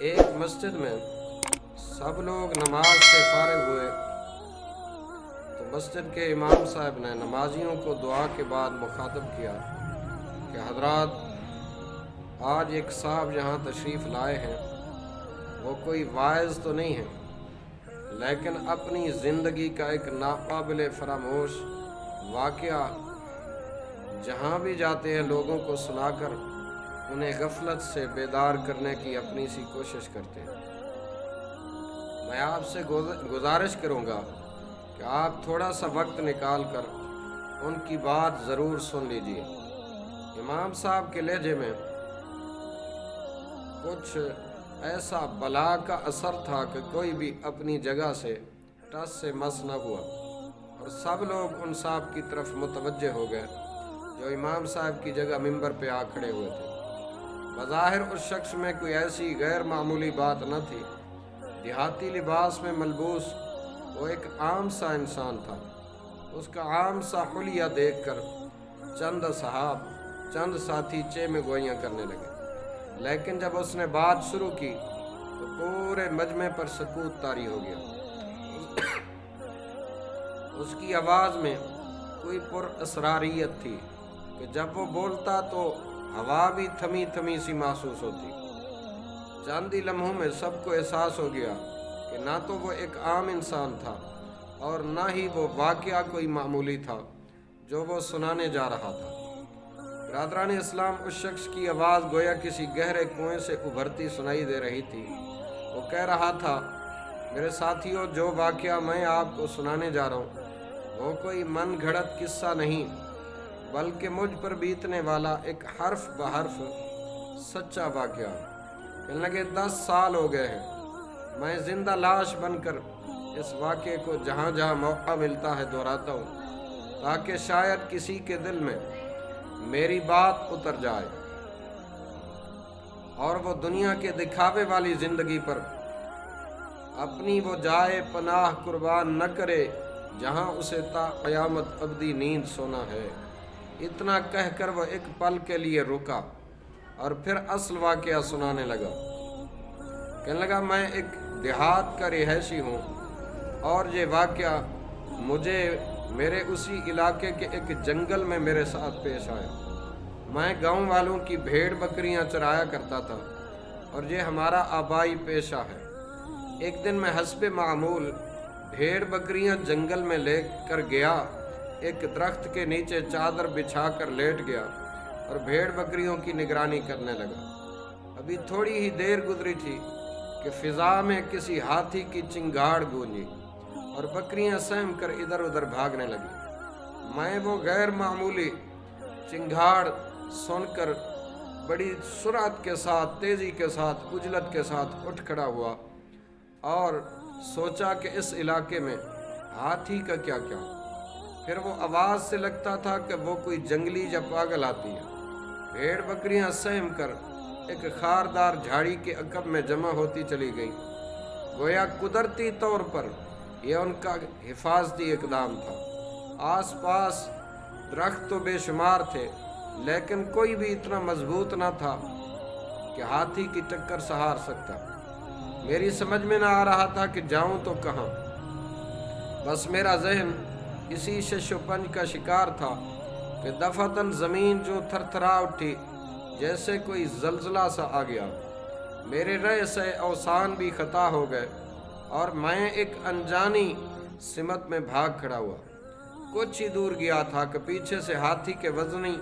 ایک مسجد میں سب لوگ نماز سے فارغ ہوئے تو مسجد کے امام صاحب نے نمازیوں کو دعا کے بعد مخاطب کیا کہ حضرات، آج ایک صاحب یہاں تشریف لائے ہیں، وہ کوئی واعظ تو نہیں ہے، لیکن اپنی زندگی کا ایک ناقابل فراموش واقعہ جہاں بھی جاتے ہیں لوگوں کو سنا کر انہیں غفلت سے بیدار کرنے کی اپنی سی کوشش کرتے ہیں۔ میں آپ سے گزارش کروں گا کہ آپ تھوڑا سا وقت نکال کر ان کی بات ضرور سن لیجیے۔ امام صاحب کے لہجے میں کچھ ایسا بلا کا اثر تھا کہ کوئی بھی اپنی جگہ سے ٹس سے مس نہ ہوا، اور سب لوگ ان صاحب کی طرف متوجہ ہو گئے جو امام صاحب کی جگہ ممبر پہ آ کھڑے ہوئے تھے۔ بظاہر اس شخص میں کوئی ایسی غیر معمولی بات نہ تھی۔ دیہاتی لباس میں ملبوس وہ ایک عام سا انسان تھا۔ اس کا عام سا حلیہ دیکھ کر چند اصحاب، چند ساتھی چے میں گوئیاں کرنے لگے، لیکن جب اس نے بات شروع کی تو پورے مجمع پر سکوت طاری ہو گیا۔ اس کی آواز میں کوئی پر اسراریت تھی کہ جب وہ بولتا تو ہوا بھی تھمی تھمی سی محسوس ہوتی۔ چند ہی لمحوں میں سب کو احساس ہو گیا کہ نہ تو وہ ایک عام انسان تھا اور نہ ہی وہ واقعہ کوئی معمولی تھا جو وہ سنانے جا رہا تھا۔ برادران اسلام، اس شخص کی آواز گویا کسی گہرے کنویں سے ابھرتی سنائی دے رہی تھی۔ وہ کہہ رہا تھا، میرے ساتھیوں، جو واقعہ میں آپ کو سنانے جا رہا ہوں وہ کوئی من گھڑت قصہ نہیں، بلکہ مجھ پر بیتنے والا ایک حرف بحرف سچا واقعہ۔ کہنے لگے 10 سال ہو گئے ہیں میں زندہ لاش بن کر اس واقعے کو جہاں جہاں موقع ملتا ہے دہراتا ہوں، تاکہ شاید کسی کے دل میں میری بات اتر جائے اور وہ دنیا کے دکھاوے والی زندگی پر اپنی وہ جائے پناہ قربان نہ کرے جہاں اسے تا قیامت ابدی نیند سونا ہے۔ اتنا کہہ کر وہ ایک پل کے لیے رکا اور پھر اصل واقعہ سنانے لگا۔ کہنے لگا، میں ایک دیہات کا رہائشی ہوں اور یہ واقعہ مجھے میرے اسی علاقے کے ایک جنگل میں میرے ساتھ پیش آیا۔ میں گاؤں والوں کی بھیڑ بکریاں چرایا کرتا تھا اور یہ ہمارا آبائی پیشہ ہے۔ ایک دن میں حسب معمول بھیڑ بکریاں جنگل میں لے کر گیا، ایک درخت کے نیچے چادر بچھا کر لیٹ گیا اور بھیڑ بکریوں کی نگرانی کرنے لگا۔ ابھی تھوڑی ہی دیر گزری تھی کہ فضا میں کسی ہاتھی کی چنگھاڑ گونجی اور بکریاں سہم کر ادھر ادھر بھاگنے لگی۔ میں وہ غیر معمولی چنگھاڑ سن کر بڑی سرعت کے ساتھ، تیزی کے ساتھ، عجلت کے ساتھ اٹھ کھڑا ہوا اور سوچا کہ اس علاقے میں ہاتھی کا کیا کیا۔ پھر وہ آواز سے لگتا تھا کہ وہ کوئی جنگلی یا پاگل آتی ہے۔ بھیڑ بکریاں سہم کر ایک خاردار جھاڑی کے عقب میں جمع ہوتی چلی گئی۔ گویا قدرتی طور پر یہ ان کا حفاظتی اقدام تھا۔ آس پاس درخت تو بے شمار تھے، لیکن کوئی بھی اتنا مضبوط نہ تھا کہ ہاتھی کی ٹکر سہار سکتا۔ میری سمجھ میں نہ آ رہا تھا کہ جاؤں تو کہاں۔ بس میرا ذہن اسی شش و پنج کا شکار تھا کہ دفعتاً زمین جو تھر تھرا اٹھی، جیسے کوئی زلزلہ سا آ گیا۔ میرے رہ سے اوسان بھی خطا ہو گئے اور میں ایک انجانی سمت میں بھاگ کھڑا ہوا۔ کچھ ہی دور گیا تھا کہ پیچھے سے ہاتھی کے وزنی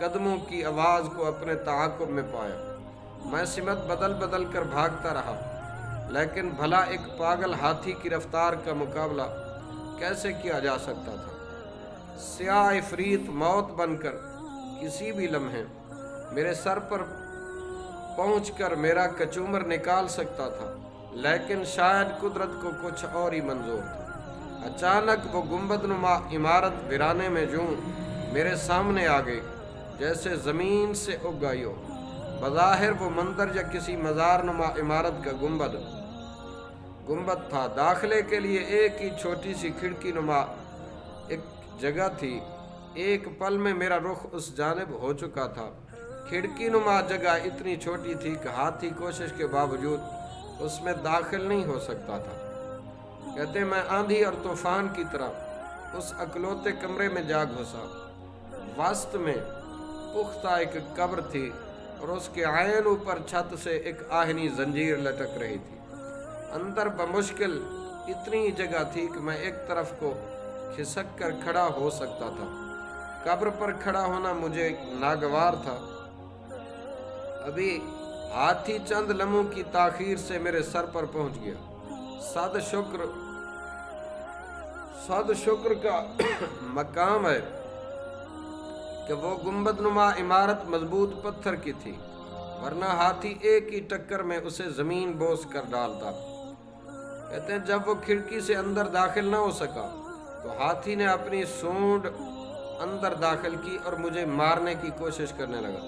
قدموں کی آواز کو اپنے تعاقب میں پایا۔ میں سمت بدل بدل کر بھاگتا رہا، لیکن بھلا ایک پاگل ہاتھی کی رفتار کا مقابلہ کیسے کیا جا سکتا تھا؟ سیاہ عفریت موت بن کر کسی بھی لمحے میرے سر پر پہنچ کر میرا کچومر نکال سکتا تھا، لیکن شاید قدرت کو کچھ اور ہی منظور تھا۔ اچانک وہ گنبد نما عمارت ویرانے میں یوں میرے سامنے آ گئی جیسے زمین سے اگ گئی ہو۔ بظاہر وہ منظر یا کسی مزار نما عمارت کا گنبد تھا۔ داخلے کے لیے ایک ہی چھوٹی سی کھڑکی نما ایک جگہ تھی۔ ایک پل میں میرا رخ اس جانب ہو چکا تھا کھڑکی نما جگہ اتنی چھوٹی تھی کہ ہاتھی کوشش کے باوجود اس میں داخل نہیں ہو سکتا تھا۔ کہتے میں آندھی اور طوفان کی طرح اس اکلوتے کمرے میں جا گھسا۔ وسط میں پختہ ایک قبر تھی اور اس کے عین اوپر چھت سے ایک آہنی زنجیر لٹک رہی تھی۔ اندر بمشکل اتنی جگہ تھی کہ میں ایک طرف کو کھسک کر کھڑا ہو سکتا تھا۔ قبر پر کھڑا ہونا مجھے ناگوار تھا۔ ابھی ہاتھی چند لمحوں کی تاخیر سے میرے سر پر پہنچ گیا۔ صد شکر کا مقام ہے کہ وہ گنبد نما عمارت مضبوط پتھر کی تھی، ورنہ ہاتھی ایک ہی ٹکر میں اسے زمین بوس کر ڈالتا۔ کہتے ہیں جب وہ کھڑکی سے اندر داخل نہ ہو سکا تو ہاتھی نے اپنی سونڈ اندر داخل کی اور مجھے مارنے کی کوشش کرنے لگا۔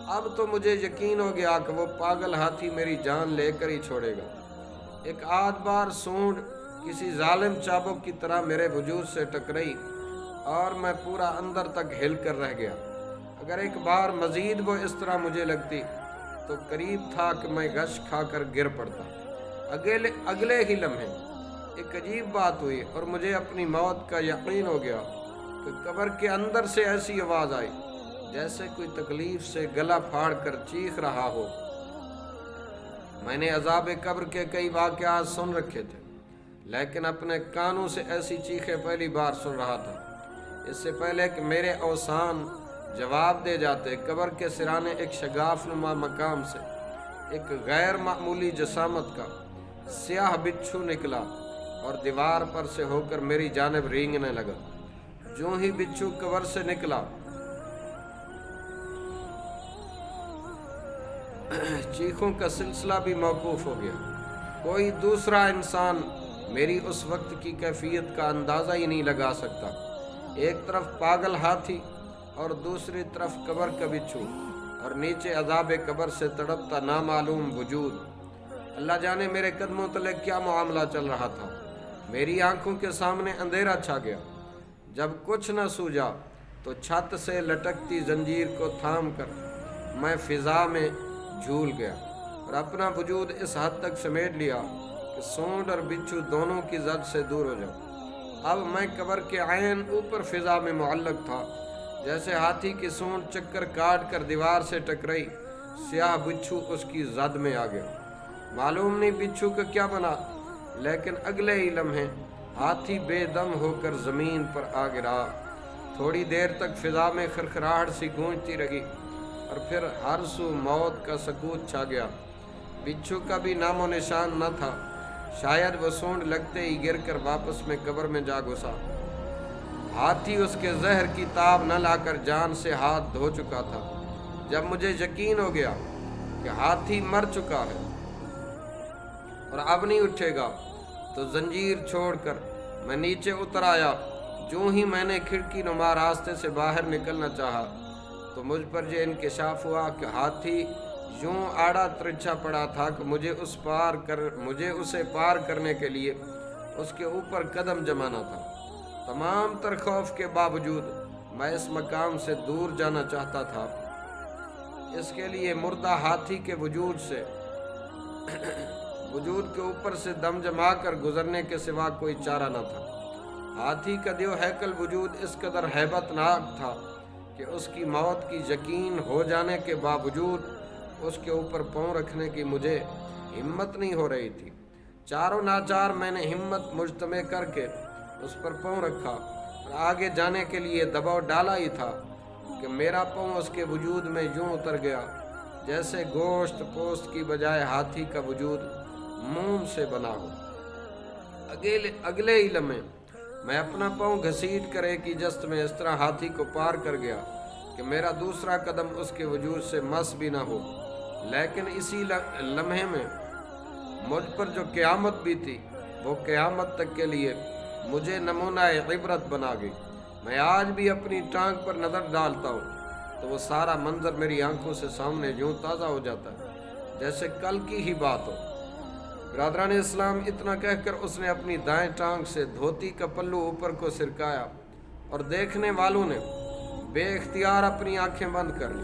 اب تو مجھے یقین ہو گیا کہ وہ پاگل ہاتھی میری جان لے کر ہی چھوڑے گا۔ ایک آدھ بار سونڈ کسی ظالم چابک کی طرح میرے وجود سے ٹکرائی اور میں پورا اندر تک ہل کر رہ گیا۔ اگر ایک بار مزید وہ اس طرح مجھے لگتی تو قریب تھا کہ میں غش کھا کر گر پڑتا۔ اگلے ہی لمحے ایک عجیب بات ہوئی اور مجھے اپنی موت کا یقین ہو گیا کہ قبر کے اندر سے ایسی آواز آئی جیسے کوئی تکلیف سے گلا پھاڑ کر چیخ رہا ہو۔ میں نے عذاب قبر کے کئی واقعات سن رکھے تھے، لیکن اپنے کانوں سے ایسی چیخیں پہلی بار سن رہا تھا۔ اس سے پہلے کہ میرے اوسان جواب دے جاتے، قبر کے سرانے ایک شگاف نما مقام سے ایک غیر معمولی جسامت کا سیاہ بچھو نکلا اور دیوار پر سے ہو کر میری جانب رینگنے لگا۔ جو ہی بچھو قبر سے نکلا، چیخوں کا سلسلہ بھی موقوف ہو گیا۔ کوئی دوسرا انسان میری اس وقت کی کیفیت کا اندازہ ہی نہیں لگا سکتا۔ ایک طرف پاگل ہاتھی اور دوسری طرف قبر کا بچھو اور نیچے عذاب قبر سے تڑپتا نامعلوم وجود۔ اللہ جانے میرے قدموں تلے کیا معاملہ چل رہا تھا۔ میری آنکھوں کے سامنے اندھیرا چھا گیا۔ جب کچھ نہ سوجا تو چھت سے لٹکتی زنجیر کو تھام کر میں فضا میں جھول گیا اور اپنا وجود اس حد تک سمیٹ لیا کہ سونڈ اور بچھو دونوں کی زد سے دور ہو جاؤ۔ اب میں قبر کے عین اوپر فضا میں معلق تھا۔ جیسے ہاتھی کی سونڈ چکر کاٹ کر دیوار سے ٹکرائی، سیاہ بچھو اس کی زد میں آ گیا۔ معلوم نہیں بچھو کا کیا بنا، لیکن اگلے ہی لمحے ہاتھی بے دم ہو کر زمین پر آ گرا۔ تھوڑی دیر تک فضا میں خرخراہٹ سی گونجتی رہی اور پھر ہر سو موت کا سکوت چھا گیا۔ بچھو کا بھی نام و نشان نہ تھا۔ شاید وہ سونڈ لگتے ہی گر کر واپس میں قبر میں جا گھسا۔ ہاتھی اس کے زہر کی تاب نہ لا کر جان سے ہاتھ دھو چکا تھا۔ جب مجھے یقین ہو گیا کہ ہاتھی مر چکا ہے اور اب نہیں اٹھے گا تو زنجیر چھوڑ کر میں نیچے اتر آیا۔ جو ہی میں نے کھڑکی نما راستے سے باہر نکلنا چاہا تو مجھ پر یہ انکشاف ہوا کہ ہاتھی یوں آڑا ترچھا پڑا تھا کہ مجھے اسے پار کرنے کے لیے اس کے اوپر قدم جمانا تھا۔ تمام تر خوف کے باوجود میں اس مقام سے دور جانا چاہتا تھا۔ اس کے لیے مردہ ہاتھی کے وجود کے اوپر سے دم جما کر گزرنے کے سوا کوئی چارہ نہ تھا۔ ہاتھی کا دیو ہیکل وجود اس قدر ہیبت ناک تھا کہ اس کی موت کی یقین ہو جانے کے باوجود اس کے اوپر پاؤں رکھنے کی مجھے ہمت نہیں ہو رہی تھی۔ چاروں ناچار میں نے ہمت مجتمع کر کے اس پر پاؤں رکھا اور آگے جانے کے لیے دباؤ ڈالا ہی تھا کہ میرا پاؤں اس کے وجود میں یوں اتر گیا جیسے گوشت پوست کی بجائے ہاتھی کا وجود موم سے بنا ہو۔ اگلے ہی لمحے میں اپنا پاؤں گھسیٹ کر ایک ہی جست میں اس طرح ہاتھی کو پار کر گیا کہ میرا دوسرا قدم اس کے وجود سے مس بھی نہ ہو۔ لیکن اسی لمحے میں مجھ پر جو قیامت بھی تھی وہ قیامت تک کے لیے مجھے نمونہ عبرت بنا گئی۔ میں آج بھی اپنی ٹانگ پر نظر ڈالتا ہوں تو وہ سارا منظر میری آنکھوں سے سامنے یوں تازہ ہو جاتا ہے جیسے کل کی ہی بات ہو۔ برادران اسلام، اتنا کہہ کر اس نے اپنی دائیں ٹانگ سے دھوتی کا پلو اوپر کو سرکایا اور دیکھنے والوں نے بے اختیار اپنی آنکھیں بند کر لی۔